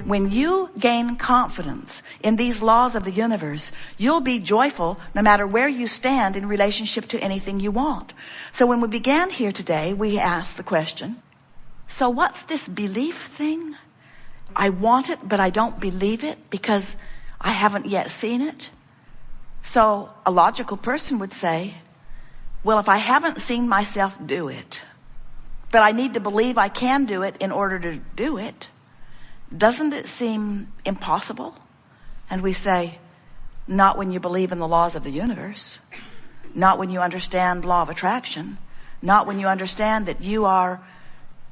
when you gain confidence in these laws of the universe, you'll be joyful no matter where you stand in relationship to anything you want. So when we began here today, we asked the question, so what's this belief thing? I want it, but I don't believe it because I haven't yet seen it. So a logical person would say, well, if I haven't seen myself do it, but I need to believe I can do it in order to do it, doesn't it seem impossible? And we say, not when you believe in the laws of the universe, not when you understand law of attraction, not when you understand that you are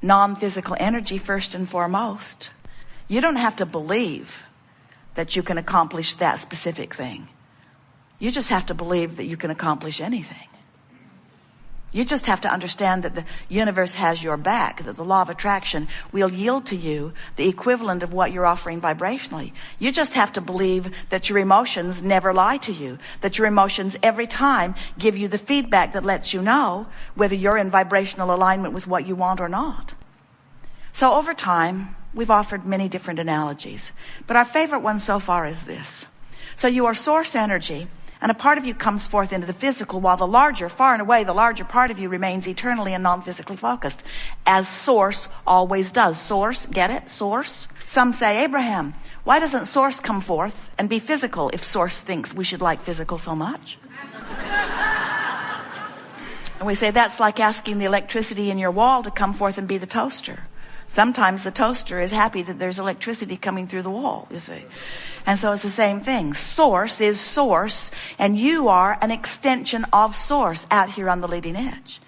non-physical energy first and foremost. You don't have to believe that you can accomplish that specific thing. You just have to believe that you can accomplish anything. You just have to understand that the universe has your back, that the law of attraction will yield to you the equivalent of what you're offering vibrationally. You just have to believe that your emotions never lie to you, that your emotions every time give you the feedback that lets you know whether you're in vibrational alignment with what you want or not. So over time, we've offered many different analogies, but our favorite one so far is this. So you are source energy, and a part of you comes forth into the physical, while the larger, far and away, the larger part of you remains eternally and non-physically focused, as source always does. Source, get it? Source. Some say, Abraham, why doesn't source come forth and be physical if source thinks we should like physical so much? And we say that's like asking the electricity in your wall to come forth and be the toaster. Sometimes the toaster is happy that there's electricity coming through the wall, you see. And so it's the same thing. Source is source, and you are an extension of source out here on the leading edge.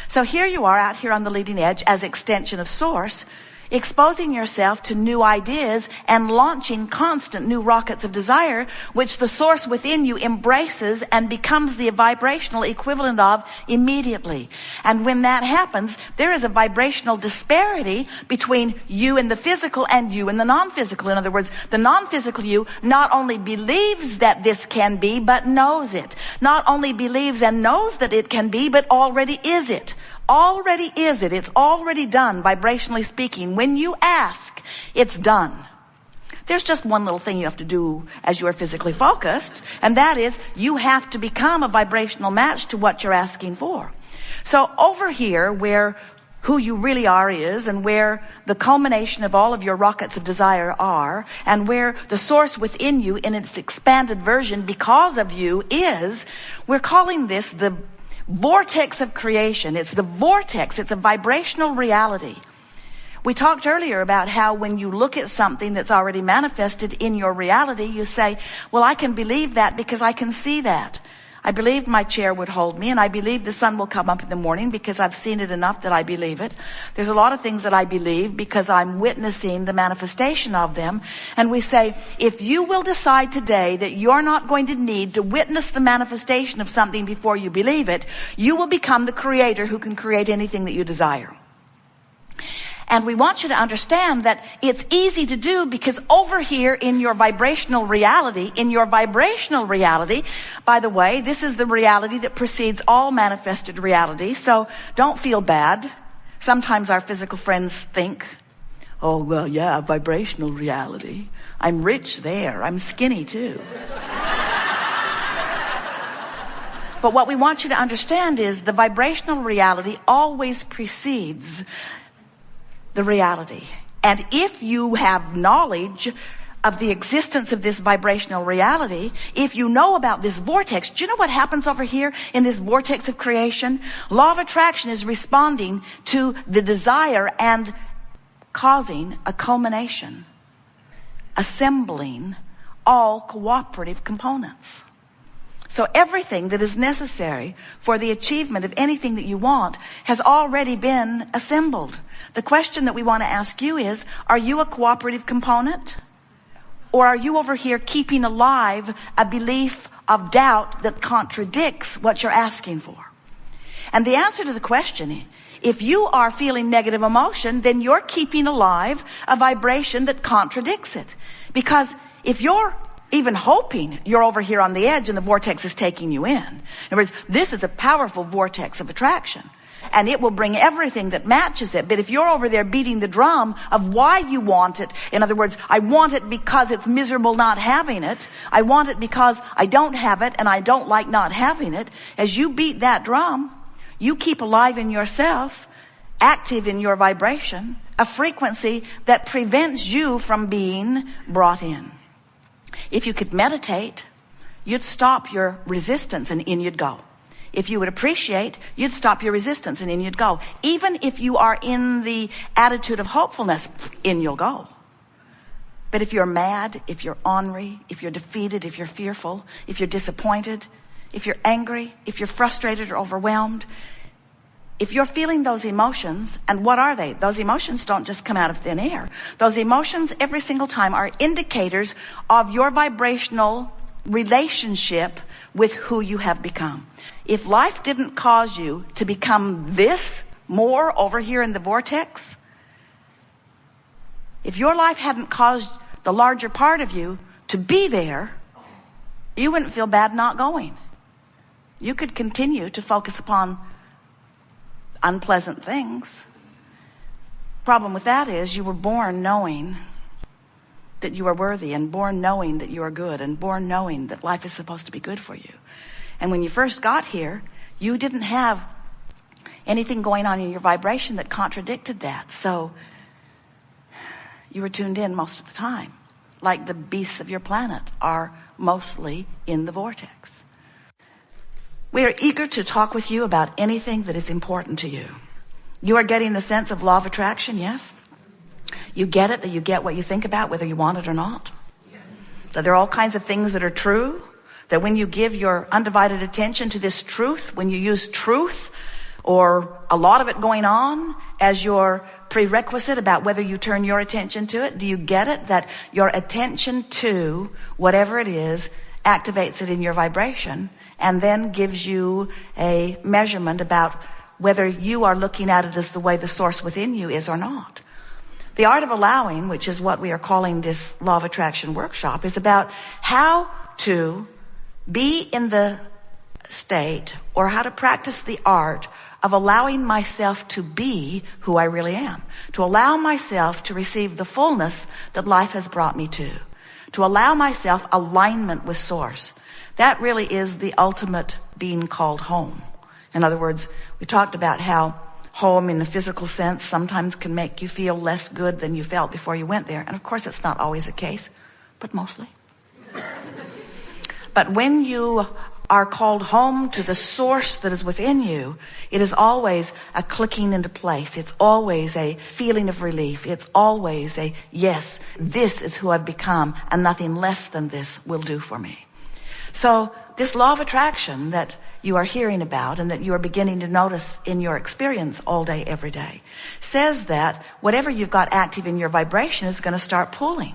So here you are out here on the leading edge as extension of source, exposing yourself to new ideas and launching constant new rockets of desire, which the source within you embraces and becomes the vibrational equivalent of immediately. And when that happens, there is a vibrational disparity between you and the physical and you and the non-physical. In other words, the non-physical you not only believes that this can be, but knows it. Not only believes and knows that it can be, but already is it. Already is it. It's already done, vibrationally speaking. When you ask, it's done. There's just one little thing you have to do as you are physically focused, and that is you have to become a vibrational match to what you're asking for. So over here, where who you really are is, and where the culmination of all of your rockets of desire are, and where the source within you in its expanded version because of you is, we're calling this the vortex of creation. It's the vortex. It's a vibrational reality. We talked earlier about how when you look at something that's already manifested in your reality, you say, well, I can believe that because I can see that. I believe my chair would hold me, and I believe the sun will come up in the morning because I've seen it enough that I believe it. There's a lot of things that I believe because I'm witnessing the manifestation of them. And we say, if you will decide today that you're not going to need to witness the manifestation of something before you believe it, you will become the creator who can create anything that you desire. And we want you to understand that it's easy to do because over here in your vibrational reality, by the way, this is the reality that precedes all manifested reality. So don't feel bad. Sometimes our physical friends think, oh, well, yeah, vibrational reality. I'm rich there. I'm skinny too. But what we want you to understand is the vibrational reality always precedes the reality. And if you have knowledge of the existence of this vibrational reality, if you know about this vortex, do you know what happens over here in this vortex of creation? Law of attraction is responding to the desire and causing a culmination, assembling all cooperative components. So everything that is necessary for the achievement of anything that you want has already been assembled. The question that we want to ask you is, are you a cooperative component? Or are you over here keeping alive a belief of doubt that contradicts what you're asking for? And the answer to the question, if you are feeling negative emotion, then you're keeping alive a vibration that contradicts it. Because if you're even hoping you're over here on the edge and the vortex is taking you in. In other words, this is a powerful vortex of attraction. and it will bring everything that matches it. But if you're over there beating the drum of why you want it, in other words, I want it because it's miserable not having it. I want it because I don't have it and I don't like not having it. As you beat that drum, you keep alive in yourself, active in your vibration, a frequency that prevents you from being brought in. If you could meditate, you'd stop your resistance and in you'd go. If you would appreciate, you'd stop your resistance and in you'd go. Even if you are in the attitude of hopefulness, in you'll go. But if you're mad, if you're ornery, if you're defeated, if you're fearful, if you're disappointed, if you're angry, if you're frustrated or overwhelmed, if you're feeling those emotions, and what are they? Those emotions don't just come out of thin air. Those emotions every single time are indicators of your vibrational relationship with who you have become. If life didn't cause you to become this more over here in the vortex, if your life hadn't caused the larger part of you to be there, you wouldn't feel bad not going. You could continue to focus upon unpleasant things. Problem with that is you were born knowing that you are worthy, and born knowing that you are good, and born knowing that life is supposed to be good for you. And when you first got here, you didn't have anything going on in your vibration that contradicted that. So you were tuned in most of the time, like the beasts of your planet are mostly in the vortex. We are eager to talk with you about anything that is important to you. You are getting the sense of law of attraction, yes? You get it, that you get what you think about, whether you want it or not. That there are all kinds of things that are true. That when you give your undivided attention to this truth, when you use truth or a lot of it going on as your prerequisite about whether you turn your attention to it, do you get it? That your attention to whatever it is activates it in your vibration and then gives you a measurement about whether you are looking at it as the way the source within you is or not. The art of allowing, which is what we are calling this law of attraction workshop, is about how to be in the state, or how to practice the art of allowing myself to be who I really am, to allow myself to receive the fullness that life has brought me to allow myself alignment with source. That really is the ultimate being called home. In other words, we talked about how home in the physical sense sometimes can make you feel less good than you felt before you went there. And of course, it's not always the case, but mostly. But when you are called home to the source that is within you, it is always a clicking into place. It's always a feeling of relief. It's always a, yes, this is who I've become, and nothing less than this will do for me. So this law of attraction that you are hearing about and that you are beginning to notice in your experience all day, every day, says that whatever you've got active in your vibration is going to start pulling.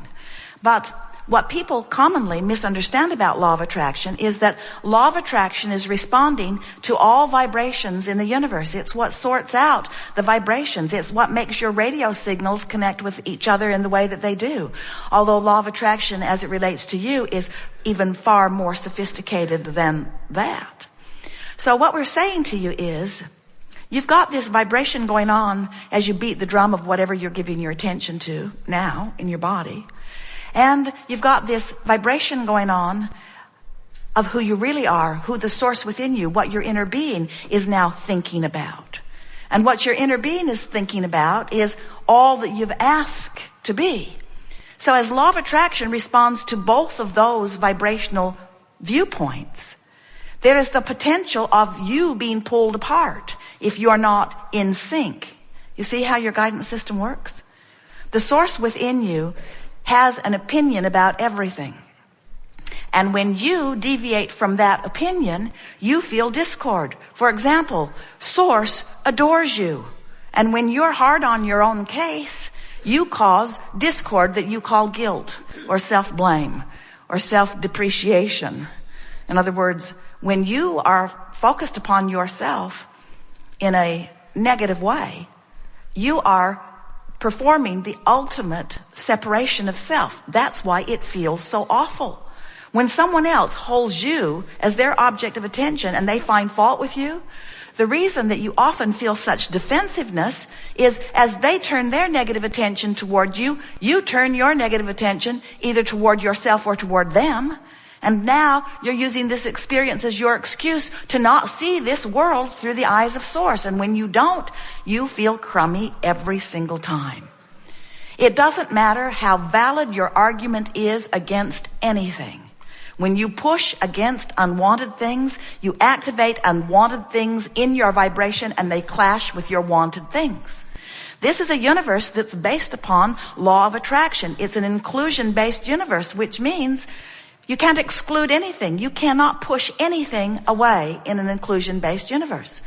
But what people commonly misunderstand about law of attraction is that law of attraction is responding to all vibrations in the universe. It's what sorts out the vibrations. It's what makes your radio signals connect with each other in the way that they do. Although law of attraction, as it relates to you, is even far more sophisticated than that. So what we're saying to you is, you've got this vibration going on as you beat the drum of whatever you're giving your attention to now in your body. And you've got this vibration going on of who you really are, who the source within you, what your inner being is now thinking about. And what your inner being is thinking about is all that you've asked to be. So as law of attraction responds to both of those vibrational viewpoints, there is the potential of you being pulled apart if you're not in sync. You see how your guidance system works? The source within you has an opinion about everything. And when you deviate from that opinion, you feel discord. For example, source adores you. And when you're hard on your own case, you cause discord that you call guilt or self-blame or self-depreciation. In other words, when you are focused upon yourself in a negative way, you are performing the ultimate separation of self. That's why it feels so awful. When someone else holds you as their object of attention and they find fault with you, The reason that you often feel such defensiveness is as they turn their negative attention toward you, you turn your negative attention either toward yourself or toward them. And now you're using this experience as your excuse to not see this world through the eyes of Source. And when you don't, you feel crummy every single time. It doesn't matter how valid your argument is against anything. When you push against unwanted things, you activate unwanted things in your vibration and they clash with your wanted things. This is a universe that's based upon law of attraction. It's an inclusion-based universe, which means you can't exclude anything. You cannot push anything away in an inclusion-based universe.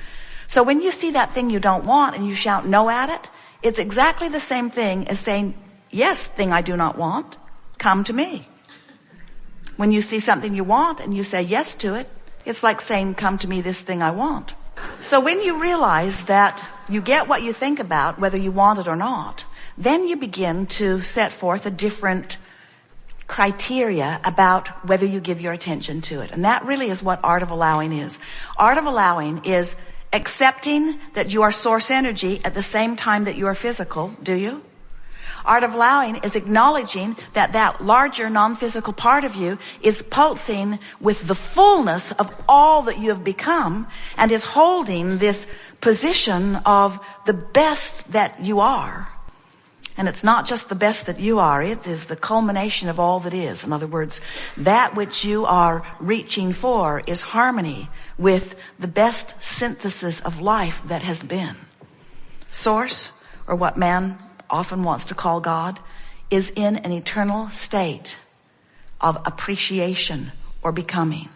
So when you see that thing you don't want and you shout no at it, it's exactly the same thing as saying, yes, thing I do not want, come to me. When you see something you want and you say yes to it, it's like saying, come to me, this thing I want. So when you realize that you get what you think about, whether you want it or not, then you begin to set forth a different criteria about whether you give your attention to it. And that really is what art of allowing is. Art of allowing is accepting that you are source energy at the same time that you are physical. Do you? Art of allowing is acknowledging that that larger non-physical part of you is pulsing with the fullness of all that you have become and is holding this position of the best that you are. And it's not just the best that you are, it is the culmination of all that is. In other words, that which you are reaching for is harmony with the best synthesis of life that has been. Source, or what man often wants to call God, is in an eternal state of appreciation or becoming.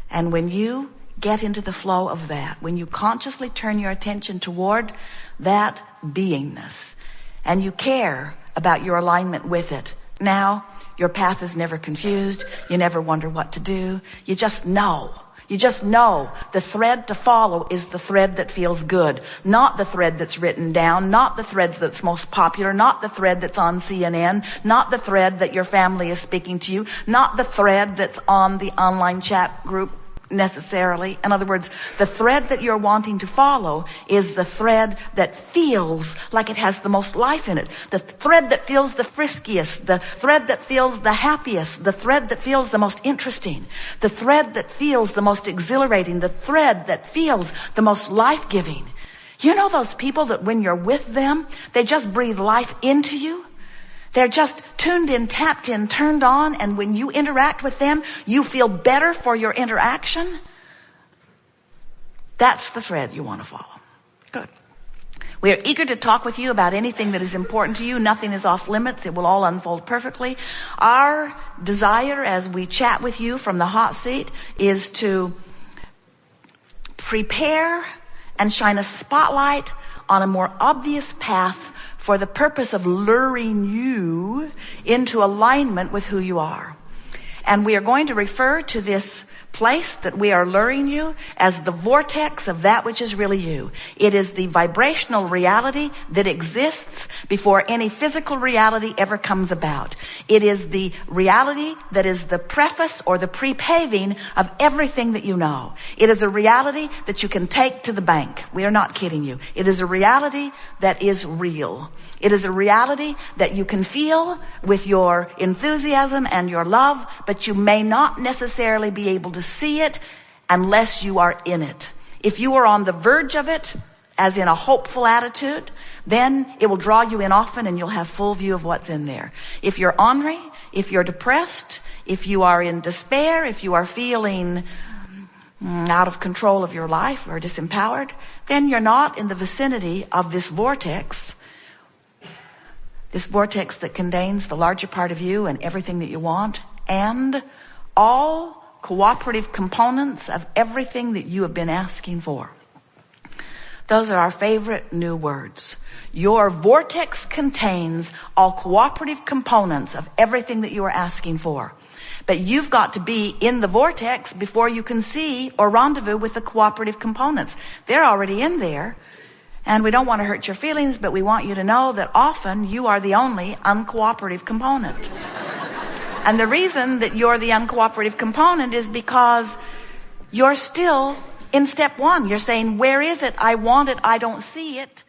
And when you get into the flow of that, when you consciously turn your attention toward that beingness, and you care about your alignment with it, now your path is never confused. You never wonder what to do. You just know. You just know the thread to follow is the thread that feels good, not the thread that's written down, not the thread that's most popular, not the thread that's on CNN, not the thread that your family is speaking to you, not the thread that's on the online chat group necessarily. In other words, the thread that you're wanting to follow is the thread that feels like it has the most life in it. The thread that feels the friskiest, the thread that feels the happiest, the thread that feels the most interesting, the thread that feels the most exhilarating, the thread that feels the most life-giving. You know those people that when you're with them, they just breathe life into you? They're just tuned in, tapped in, turned on, and when you interact with them, you feel better for your interaction. That's the thread you want to follow. Good. We are eager to talk with you about anything that is important to you. Nothing is off limits. It will all unfold perfectly. Our desire as we chat with you from the hot seat is to prepare and shine a spotlight on a more obvious path for the purpose of luring you into alignment with who you are. And we are going to refer to this place that we are luring you as the vortex of that which is really you. It is the vibrational reality that exists before any physical reality ever comes about. It is the reality that is the preface or the pre-paving of everything that you know. It is a reality that you can take to the bank. We are not kidding you. It is a reality that is real. It is a reality that you can feel with your enthusiasm and your love, but you may not necessarily be able to see it unless you are in it. If you are on the verge of it, as in a hopeful attitude, then it will draw you in often and you'll have full view of what's in there. If you're ornery, if you're depressed, if you are in despair, if you are feeling out of control of your life or disempowered, then you're not in the vicinity of this vortex that contains the larger part of you and everything that you want, and all cooperative components of everything that you have been asking for. Those are our favorite new words. Your vortex contains all cooperative components of everything that you are asking for. But you've got to be in the vortex before you can see or rendezvous with the cooperative components. They're already in there. And we don't want to hurt your feelings, but we want you to know that often you are the only uncooperative component. And the reason that you're the uncooperative component is because you're still In step one, you're saying, where is it? I want it. I don't see it.